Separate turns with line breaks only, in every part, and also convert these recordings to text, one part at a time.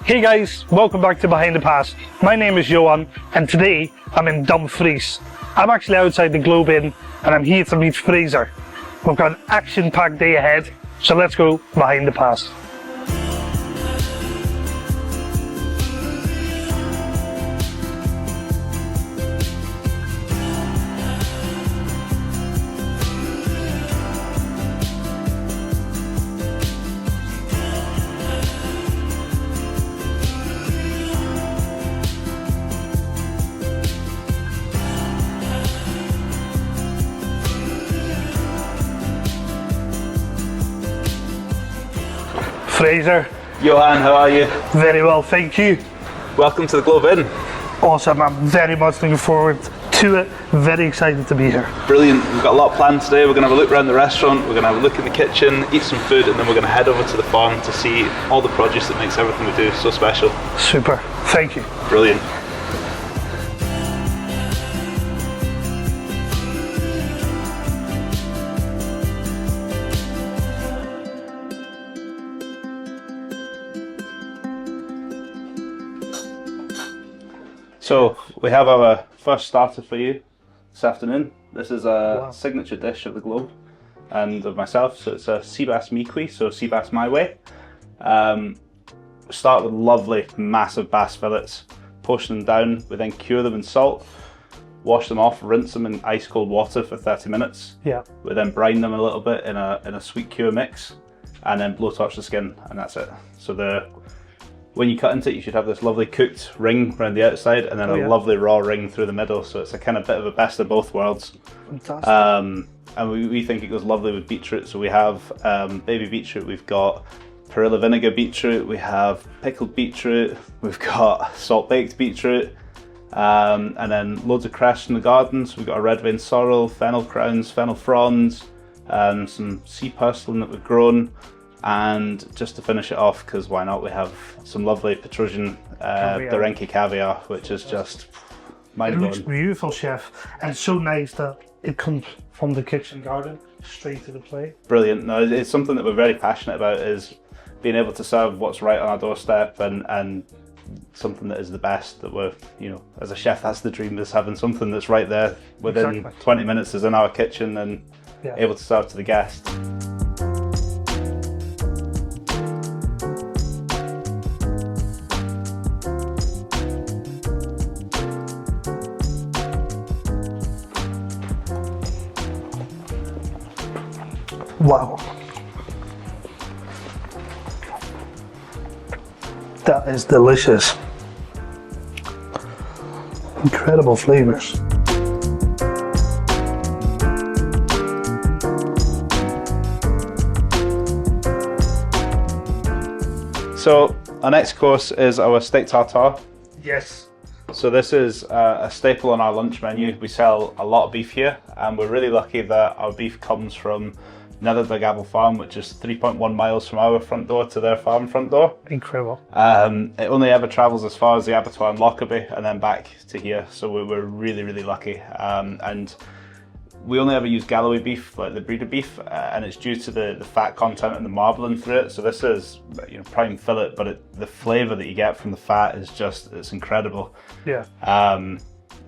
Hey guys, welcome back to Behind the Pass. My name is Johan and today I'm in Dumfries. I'm actually outside the Globe Inn and I'm here to meet Fraser. We've got an action-packed day ahead, so let's go behind the pass. Fraser.
Johan, how are you?
Very well, thank you.
Welcome to the Globe Inn.
Awesome, I'm very much looking forward to it. Very excited to be here.
Brilliant. We've got a lot planned today. We're going to have a look around the restaurant, we're going to have a look in the kitchen, eat some food, and then we're going to head over to the farm to see all the produce that makes everything we do so special.
Super, thank you.
Brilliant. So we have our first starter for you this afternoon. This is a signature dish of the Globe and of myself. So it's a sea bass miqui, so sea bass my way. Start with lovely massive bass fillets, portion them down. We then cure them in salt, wash them off, rinse them in ice cold water for 30 minutes.
Yeah.
We then brine them a little bit in a sweet cure mix, and then blowtorch the skin, and that's it. So when you cut into it, you should have this lovely cooked ring around the outside and then a lovely raw ring through the middle. So it's a kind of bit of a best of both worlds.
Fantastic.
And we think it goes lovely with beetroot. So we have baby beetroot, we've got perilla vinegar beetroot, we have pickled beetroot, we've got salt baked beetroot, and then loads of cress from the gardens. We've got a red vein sorrel, fennel crowns, fennel fronds, some sea purslane that we've grown. And just to finish it off, because why not, we have some lovely Petrusian Dorenki caviar, which is just mind-blowing.
It looks beautiful, chef, and it's so nice that it comes from the kitchen garden straight to the plate.
Brilliant. No, it's something that we're very passionate about, is being able to serve what's right on our doorstep and something that is the best. That we're, as a chef, that's the dream, is having something that's right there within 20 minutes is in our kitchen and able to serve to the guests.
Wow. That is delicious. Incredible flavors.
So our next course is our steak tartare.
Yes.
So this is a staple on our lunch menu. We sell a lot of beef here, and we're really lucky that our beef comes from Nether Farm, which is 3.1 miles from our front door to their farm front door.
Incredible.
It only ever travels as far as the abattoir in Lockerbie and then back to here, so we're really, really lucky. And we only ever use Galloway beef, like the breeder beef, and it's due to the fat content and the marbling through it. So this is prime fillet, but the flavour that you get from the fat is it's incredible.
Yeah.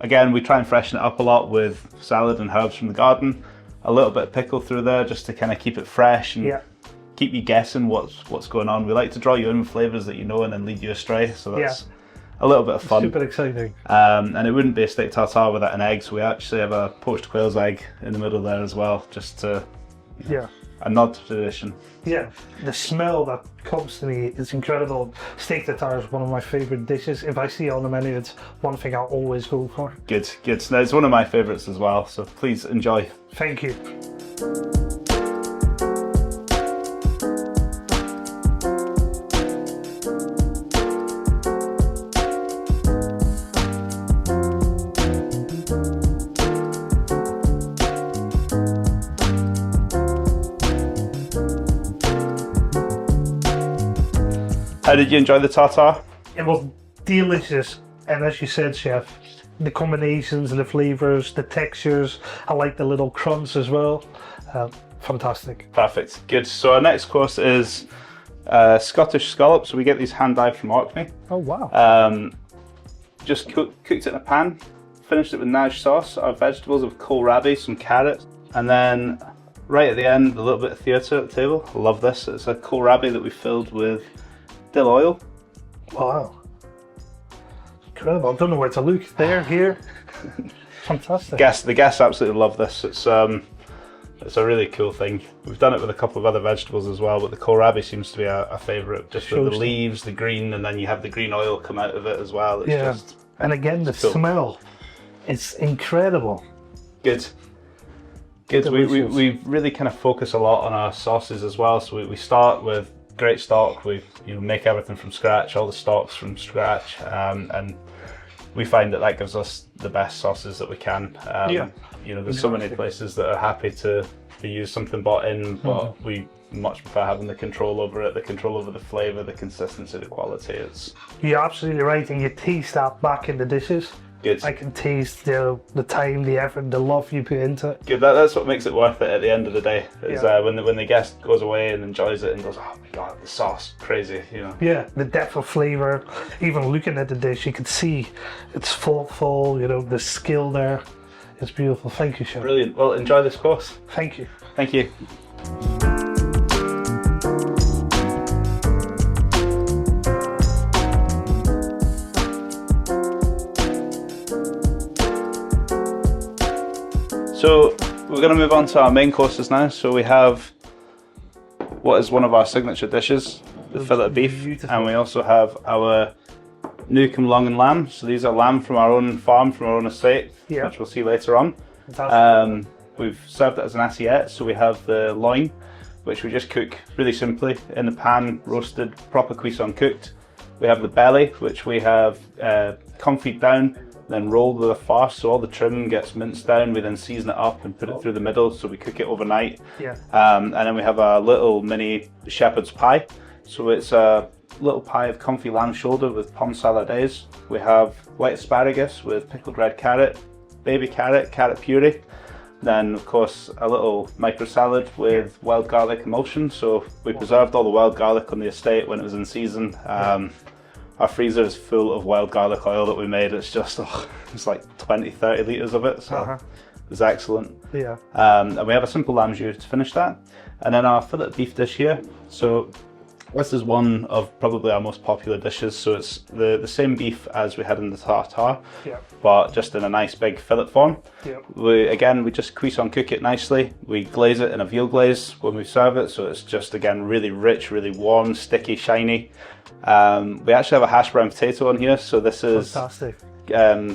Again, we try and freshen it up a lot with salad and herbs from the garden. A little bit of pickle through there just to kind of keep it fresh and keep you guessing what's going on. We like to draw you in with flavours that you know and then lead you astray, so that's a little bit of fun.
Super exciting.
And it wouldn't be a steak tartare without an egg, so we actually have a poached quail's egg in the middle there as well, just to a nod to tradition. Yeah,
the smell that comes to me is incredible. Steak tartare is one of my favourite dishes. If I see it on the menu, it's one thing I'll always go for.
Good. No, it's one of my favourites as well, so please enjoy.
Thank you.
How did you enjoy the tartare?
It was delicious, and as you said, chef, the combinations, the flavors, the textures, I like the little crumbs as well. Fantastic.
Perfect, good. So our next course is Scottish scallops, so we get these hand dyed from Orkney.
Oh wow.
Just cooked it in a pan, finished it with nage sauce, our vegetables of kohlrabi, some carrots, and then right at the end, a little bit of theatre at the table. I love this. It's a kohlrabi that we filled with dill oil.
Wow. Incredible. I don't know where to look. There, here. Fantastic.
The guests absolutely love this. It's a really cool thing. We've done it with a couple of other vegetables as well, but the kohlrabi seems to be a favourite. Just with the leaves, the green, and then you have the green oil come out of it as well. It's just,
and again, the smell. It's incredible.
Good. We really kind of focus a lot on our sauces as well. So we start with great stock. We make everything from scratch, all the stocks from scratch, and we find that gives us the best sauces that we can. There's so many places that are happy to use something bought in, but we much prefer having the control over it, the control over the flavour, the consistency, the quality.
You're absolutely right, and you taste that back in the dishes.
Good.
I can taste the time, the effort, the love you put into it.
Good. That's what makes it worth it at the end of the day. Is when the guest goes away and enjoys it and goes, oh my god, the sauce, crazy,
Yeah, the depth of flavour. Even looking at the dish, you can see it's thoughtful. The skill there. It's beautiful. Thank you, Chef.
Brilliant. Well, enjoy this course.
Thank you.
Thank you. So we're going to move on to our main courses now. So we have what is one of our signature dishes, the fillet of beef, and we also have our Newcombe long and lamb. So these are lamb from our own farm, from our own estate, which we'll see later on. We've served it as an assiette, so we have the loin, which we just cook really simply in the pan, roasted, proper cuisson cooked. We have the belly, which we have confit down, then rolled with a farce, so all the trim gets minced down. We then season it up and put it through the middle, so we cook it overnight. And then we have a little mini shepherd's pie. So it's a little pie of confit lamb shoulder with pomme saladaise. We have white asparagus with pickled red carrot, baby carrot, carrot puree. Then of course a little micro salad with wild garlic emulsion. So we preserved all the wild garlic on the estate when it was in season. Our freezer is full of wild garlic oil that we made. It's just, it's like 20-30 litres of it, so it's excellent. And we have a simple lamb jus to finish that. And then our fillet beef dish here. So this is one of probably our most popular dishes. So it's the same beef as we had in the tartare, but just in a nice big fillet form. We just cuisson cook it nicely. We glaze it in a veal glaze when we serve it, so it's just again really rich, really warm, sticky, shiny. We actually have a hash brown potato on here, so this is
fantastic.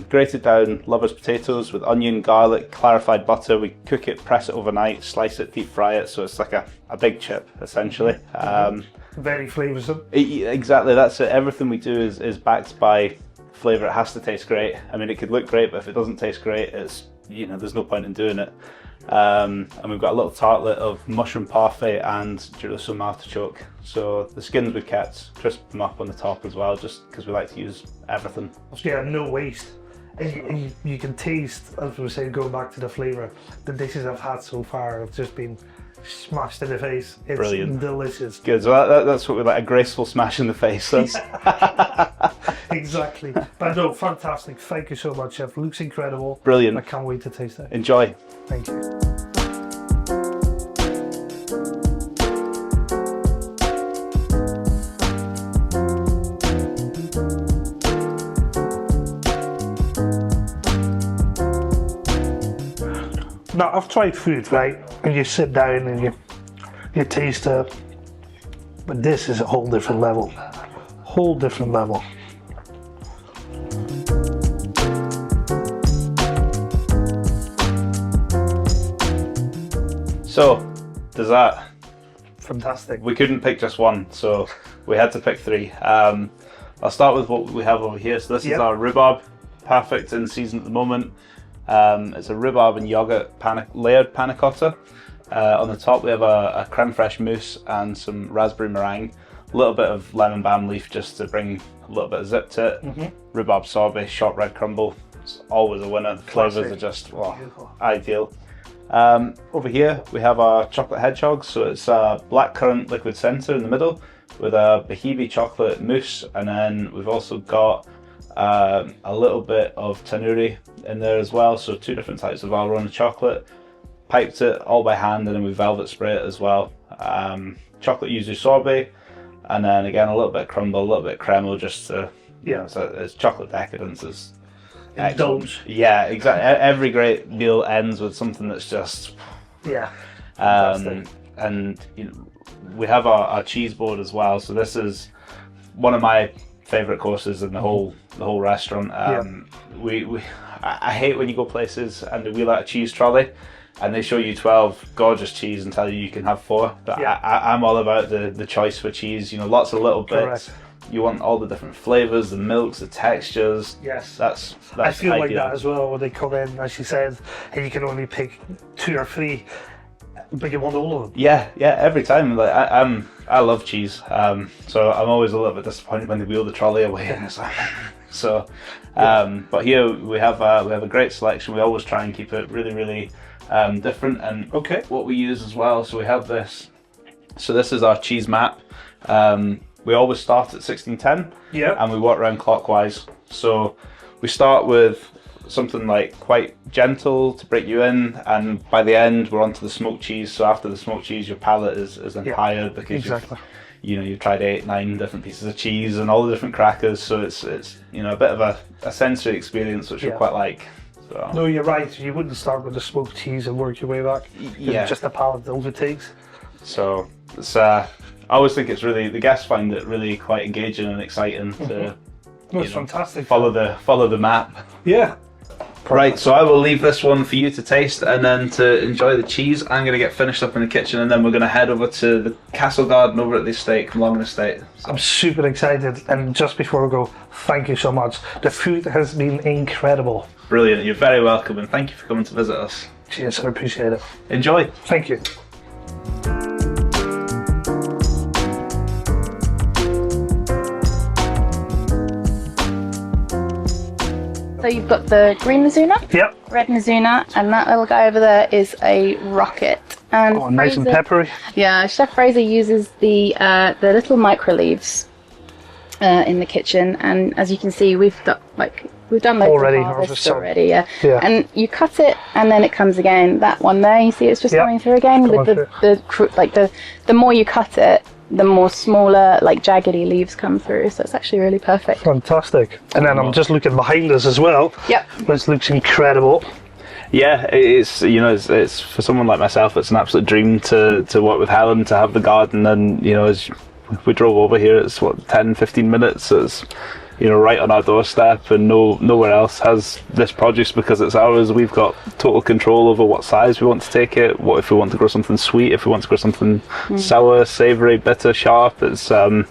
Grated down lovers potatoes with onion, garlic, clarified butter. We cook it, press it overnight, slice it, deep fry it, so it's like a big chip essentially.
Very flavoursome.
Exactly, that's it. Everything we do is backed by flavour. It has to taste great. I mean, it could look great, but if it doesn't taste great, it's there's no point in doing it. And we've got a little tartlet of mushroom parfait and Jerusalem artichoke. So the skins we kept, crisp them up on the top as well, just because we like to use everything.
Yeah, no waste. And you can taste, as we were saying, going back to the flavour, the dishes I've had so far have just been smashed in the face. It's
brilliant.
Delicious.
Good, so that's what we like, a graceful smash in the face.
Exactly. But no, fantastic. Thank you so much, Chef. Looks incredible.
Brilliant.
I can't wait to taste it.
Enjoy.
Thank you. Now, I've tried food, right? And you sit down and you taste it. But this is a whole different level. Whole different level.
So, dessert.
Fantastic.
We couldn't pick just one, so we had to pick three. I'll start with what we have over here. So this is our rhubarb, perfect in season at the moment. It's a rhubarb and yogurt layered panna cotta. On the top we have a creme fraiche mousse and some raspberry meringue. A little bit of lemon balm leaf just to bring a little bit of zip to it. Rhubarb sorbet, short bread crumble. It's always a winner. The flavours are just ideal. Over here we have our chocolate hedgehogs. So it's a blackcurrant liquid centre in the middle with a Bohemian chocolate mousse, and then we've also got a little bit of tandoori in there as well. So 2 different types of Valrhona chocolate. Piped it all by hand, and then we velvet spray it as well. Chocolate yuzu sorbet, and then again a little bit of crumble, a little bit of cremel, just to, so it's chocolate decadence is
Indulge.
Yeah, exactly. Every great meal ends with something that's just and we have our cheese board as well. So this is one of my favorite courses in the whole restaurant. I hate when you go places and they wheel out a cheese trolley and they show you 12 gorgeous cheese and tell you can have 4. But I'm all about the choice for cheese. Lots of little bits. Correct. You want all the different flavors, the milks, the textures.
Yes.
That's
I feel
ideal.
like that as well when they come in, as you said, and you can only pick 2 or 3, but you want all of them. Yeah,
every time. Like I love cheese, so I'm always a little bit disappointed when they wheel the trolley away. And it's like, so, but here we have a great selection. We always try and keep it really, really different. And what we use as well. So we have this. So this is our cheese map. We always start at 1610, and we work around clockwise. So we start with something like quite gentle to break you in, and by the end we're onto the smoked cheese. So after the smoked cheese, your palate is then tired because you've tried 8-9 different pieces of cheese and all the different crackers. So it's a bit of a sensory experience which we quite like. So.
No, you're right. You wouldn't start with the smoked cheese and work your way back. It's just the palate overtakes.
So it's I always think it's really, the guests find it really quite engaging and exciting to
it's fantastic.
Follow the map.
Yeah.
Right, so I will leave this one for you to taste and then to enjoy the cheese. I'm going to get finished up in the kitchen, and then we're going to head over to the Castle Garden over at the estate, Cumlongan Estate. So.
I'm super excited, and just before we go, thank you so much. The food has been incredible.
Brilliant, you're very welcome, and thank you for coming to visit us.
Cheers, I appreciate it.
Enjoy.
Thank you.
So you've got the green Mizuna, red Mizuna, and that little guy over there is a rocket. And
nice and peppery.
Yeah, Chef Fraser uses the little micro leaves in the kitchen, and as you can see, we've done loads of harvest already. Yeah. And you cut it, and then it comes again. That one there, you see, it's just coming through again with the more you cut it, the more smaller, jaggedy leaves come through. So it's actually really perfect.
Fantastic. And then I'm just looking behind us as well. Which looks incredible.
Yeah, it's for someone like myself, it's an absolute dream to work with Helen, to have the garden, and as we drove over here, it's 10-15 minutes. It's right on our doorstep, and nowhere else has this produce because it's ours. We've got total control over what size we want to take it. What if we want to grow something sweet? If we want to grow something sour, savoury, bitter, sharp? It's and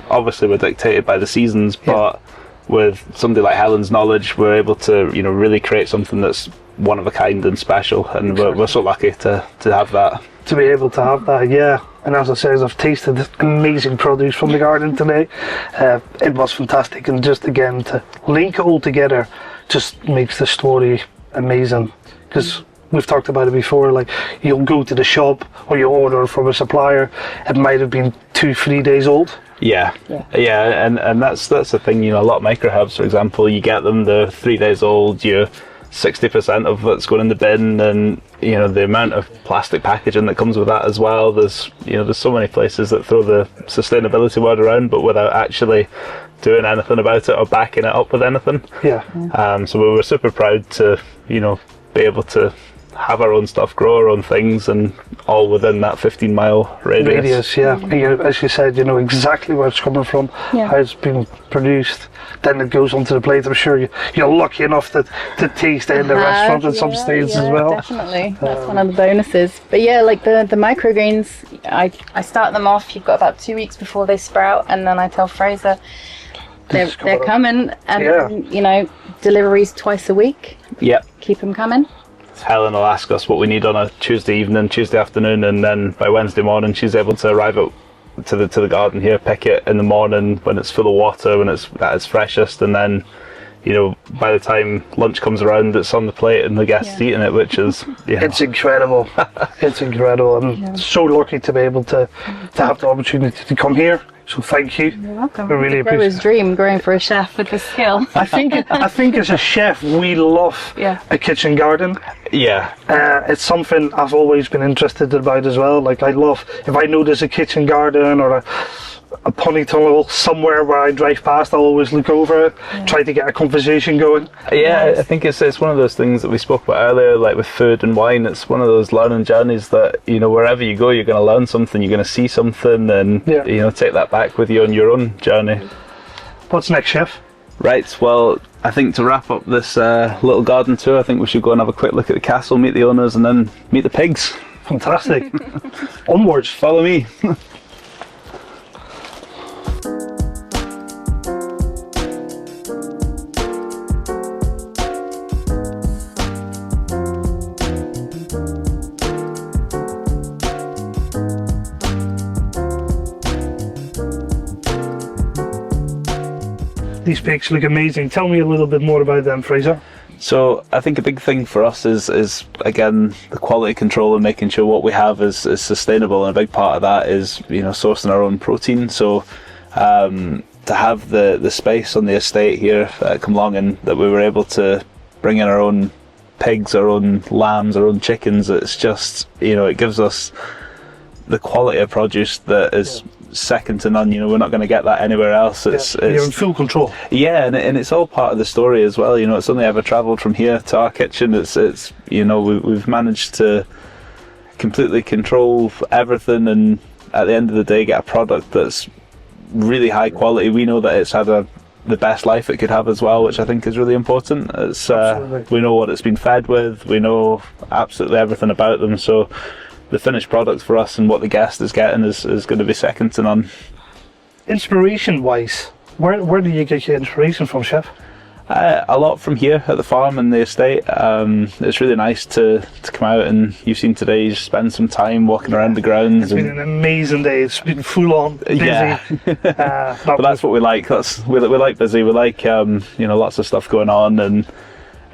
obviously we're dictated by the seasons, but with somebody like Helen's knowledge, we're able to really create something that's one of a kind and special, and we're so lucky to have that.
To be able to have that, yeah. And as I said, I've tasted this amazing produce from the garden today. It was fantastic, and just again to link it all together just makes the story amazing. Because we've talked about it before, you'll go to the shop or you order from a supplier, it might have been 2-3 days old.
Yeah, and that's the thing. A lot of micro herbs, for example, you get them, they're 3 days old. 60% of it's going in the bin, and the amount of plastic packaging that comes with that as well. There's so many places that throw the sustainability word around, but without actually doing anything about it or backing it up with anything. So we were super proud to be able to have our own stuff, grow our own things, and all within that 15-mile radius.
As you said, you know exactly where it's coming from, how it's been produced. Then it goes onto the plate. I'm sure you're lucky enough to taste it in the restaurant at some stages as well.
Definitely, that's one of the bonuses. But yeah, like the microgreens, I start them off. You've got about 2 weeks before they sprout, and then I tell Fraser they're coming, and deliveries twice a week. Keep them coming.
Helen will ask us what we need on a Tuesday evening, Tuesday afternoon, and then by Wednesday morning she's able to arrive to the garden here, pick it in the morning when it's full of water, when it's at its freshest, and then you know, by the time lunch comes around, it's on the plate and the guests eating it, which is,
it's incredible. It's incredible. I'm so lucky to be able to have the opportunity to come here. So thank you.
You're welcome.
I really appreciate
his dream growing for a chef with this skill.
I think as a chef, we love a kitchen garden.
Yeah.
It's something I've always been interested about as well. Like, I love, if I know there's a kitchen garden or a pony tunnel somewhere where I drive past, I'll always look over it, try to get a conversation going.
Yeah, I think it's one of those things that we spoke about earlier, like with food and wine. It's one of those learning journeys that, you know, wherever you go, you're going to learn something, you're going to see something, and you know, take that back with you on your own journey.
What's next, Chef?
Right, well, I think to wrap up this little garden tour, I think we should go and have a quick look at the castle, meet the owners, and then meet the pigs.
Fantastic. Onwards.
Follow me.
These pigs look amazing. Tell me a little bit more about them, Fraser.
So I think a big thing for us is again the quality control and making sure what we have is sustainable, and a big part of that is, you know, sourcing our own protein. So to have the space on the estate here come along, and that we were able to bring in our own pigs, our own lambs, our own chickens, it's just, you know, it gives us the quality of produce that is second to none. You know, we're not going to get that anywhere else.
You're in full control.
Yeah, and it's all part of the story as well. You know, it's only ever travelled from here to our kitchen. It's you know, we've managed to completely control everything, and at the end of the day get a product that's really high quality. We know that it's had the best life it could have as well, which I think is really important. It's we know what it's been fed with, we know absolutely everything about them, so the finished product for us and what the guest is getting is going to be second to none.
Inspiration wise, where do you get your inspiration from, Chef?
A lot from here at the farm and the estate. It's really nice to come out, and you've seen today, you spend some time walking around the grounds.
It's been an amazing day. It's been full on busy.
Yeah. But that's what we like. We like busy. We like you know, lots of stuff going on, and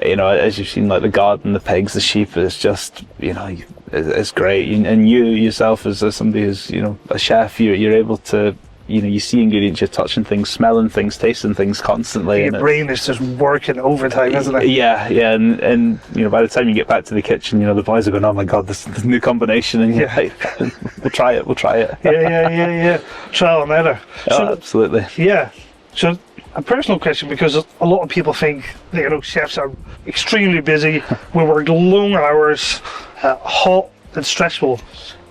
you know, as you've seen, like the garden, the pigs, the sheep, it's just, you know, it's great. And you yourself, as somebody who's, you know, a chef, you're able to, you know, you see ingredients, you're touching things, smelling things, tasting things constantly.
Your brain is just working overtime, isn't it?
Yeah, and you know, by the time you get back to the kitchen, you know, the boys are going, oh my god, this new combination, and you're like, we'll try it.
Yeah. Trial and error.
Oh,
So,
absolutely.
yeah. So, a personal question, because a lot of people think that, you know, chefs are extremely busy, we work long hours, hot and stressful.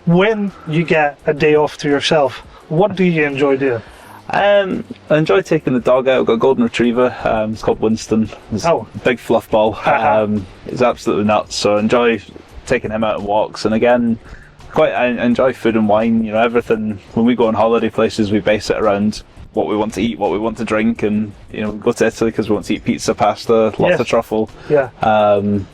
When you get a day off to yourself, what do you enjoy doing?
I enjoy taking the dog out. I've got a golden retriever. It's called Winston. He's a big fluff ball. He's absolutely nuts. So I enjoy taking him out on walks. And again, I enjoy food and wine. You know, everything. When we go on holiday places, we base it around what we want to eat, what we want to drink, and you know, we go to Italy because we want to eat pizza, pasta, lots of truffle.
Yeah.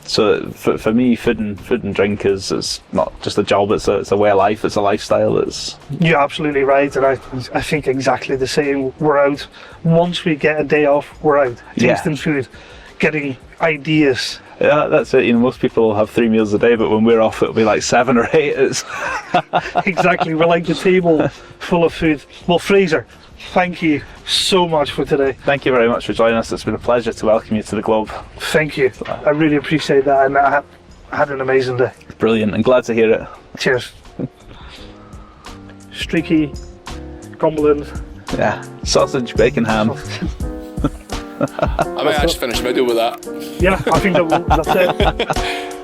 So for me, food and drink is not just a job. It's a way of life. It's a lifestyle.
You're absolutely right, and I think exactly the same. We're out. Once we get a day off, we're out. Tasting food, getting ideas.
Yeah, that's it. You know, most people have 3 meals a day, but when we're off, it'll be like 7 or 8.
Exactly. We're like the table full of food. Well, Fraser, thank you so much for today.
Thank you very much for joining us. It's been a pleasure to welcome you to the Globe.
Thank you. I really appreciate that, and I had an amazing day.
Brilliant, and glad to hear it.
Cheers. Streaky, grumbling.
Yeah, sausage, bacon, ham.
I might actually finish a video with that.
Yeah, I think that's it.